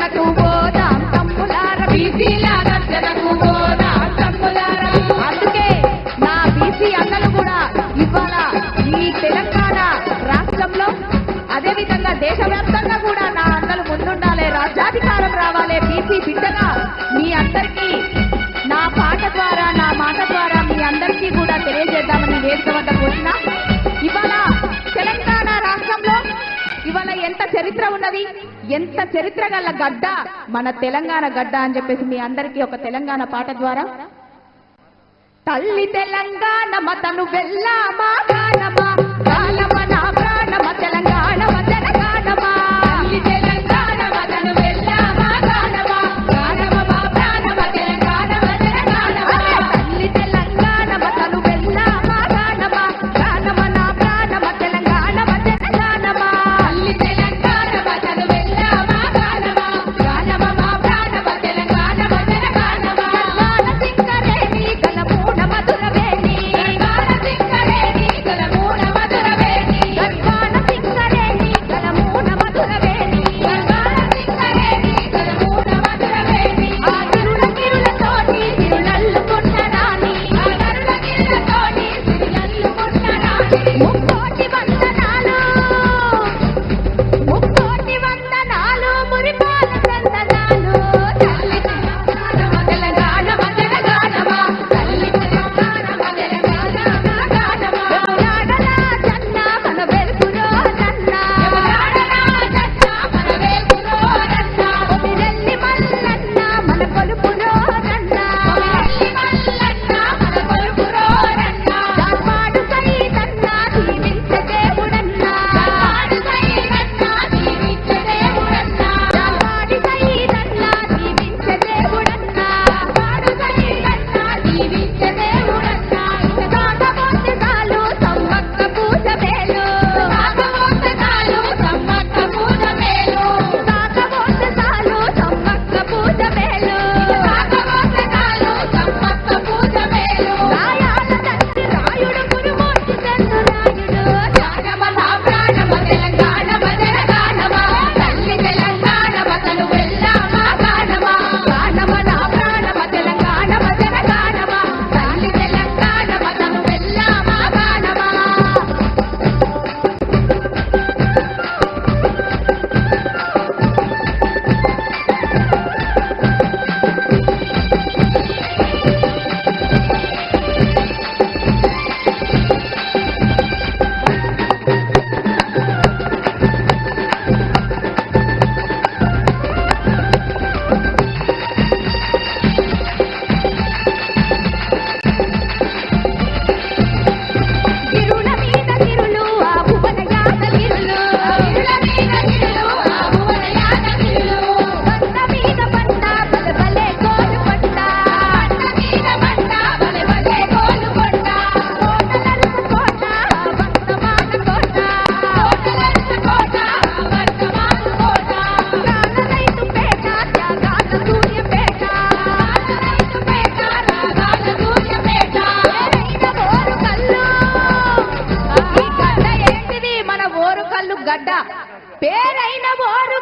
గర్జనకు పోదాం తమ్ములార బీసీల గర్జనకు పోదాం తమ్ములార. అందుకే నా బీసీ అన్నలు కూడా ఇవాళ ఈ తెలంగాణ రాష్ట్రంలో అదేవిధంగా దేశవ్యాప్తంగా కూడా నా అన్నలు ముందుండాలి, రాజ్యాధికారం రావాలి. బీసీ బిడ్డగా మీ అందరికీ నా పాట ద్వారా నా మాట ద్వారా మీ అందరికీ కూడా తెలియజేద్దామని వేదిక వద్దకు వచ్చిన. ఇవాళ తెలంగాణ రాష్ట్రంలో ఇవాళ ఎంత చరిత్ర ఉన్నది, ఎంత చరిత్ర గల గడ్డ మన తెలంగాణ గడ్డ అని చెప్పేసి మీ అందరికీ ఒక తెలంగాణ పాట ద్వారా. తల్లి తెలంగాణ మతను వెళ్ళామా గానమా గానమా నా ప్రాణమ తెలంగాణ తెలంగాణమా. తల్లి తెలంగాణ మతను వెళ్ళామా గానమా గానమా మా ప్రాణమ తెలంగాణ తెలంగాణమా. తల్లి తెలంగాణ మతను వెళ్ళామా గానమా గానమా నా ప్రాణమ తెలంగాణ తెలంగాణమా. తల్లి తెలంగాణ మతను వెళ్ళామా గానమా గానమా మా ప్రాణమ తెలంగాణ తెలంగాణమా. సింగరేణి గలమూడ మధురవేణి సింగరేణి గలమూడ మధురవేణి సింగరేణి గలమూడ మధురవేణి సింగరేణి గలమూడ మధురవేణి. ఆ తిరుల తిరులతోటి తిరులల్లుకుంటరాని ఆ తరుల తిరులతోటి తిరులల్లుకుంటరాని. ముక్కోటి వందనాలు ముక్కోటి వందనాలు మురిపాల చందనాలు. తల్లి తెలంగాణ తెలంగాణ తెలంగాణమా. తల్లి తెలంగాణ తెలంగాణ గానమా. ఎవరాడలా జన్న మన వెలుగులో జన్న ఎవరాడలా జన్న మన వెలుగులో జన్న. ఒమిరెల్లి మల్లన్న మన కొలుపులో జన్న ఒమిరెల్లి మల్లన్న మన కొలుపులో జన్న. జార్పాడు సైదన్న దీవించే దేవుడన్న జార్పాడు సైదన్న దీవించే దేవుడన్న జార్పాడి సైదన్న దీవించే దేవుడన్న జార్పాడు సైదన్న దీవించే దేవుడన్న. సాగబోతే చాలు సమ్మక్క పూజ మేలు సాగబోతే చాలు సమ్మక్క పూజ మేలు సాగబోతే చాలు సమ్మక్క పూజ మేలు సాగబోతే చాలు సమ్మక్క పూజ మేలు. రాయాల తండ్రి రాయుడు గురుమూర్తి చంద్రురాయుడు గానమ నా ప్రాణమ తెలంగాణ తెలంగాణమా. తల్లి తెలంగాణ మతను వెళ్ళామా గానమా గానమ నా ప్రాణమ తెలంగాణ తెలంగాణమా. తల్లి తెలంగాణ మతను వెళ్ళామా గానమా. గిరుల మీద గిరులు ఆ భువన యాదగిరులు గిరుల మీద గిరులు ఆ భువన యాదగిరులు. బండ మీద బండ బలె బలె కోలు పట్ట బండ మీద బండ బలె బలె కోలు పట్ట. కోటలరుసు కోట వర్తమాన కోట కోటలరుసు కోట వర్తమాన కోట. రాళ్ళరైతు పేట త్యాగాల సూర్యపేట రాళ్ళరైతు పేట రాగాల సూర్యపేట. పేరైన ఓరు కల్లు ఈ గడ్డ ఏంటిది మన ఓరు కల్లు గడ్డ. పేరైన ఓరు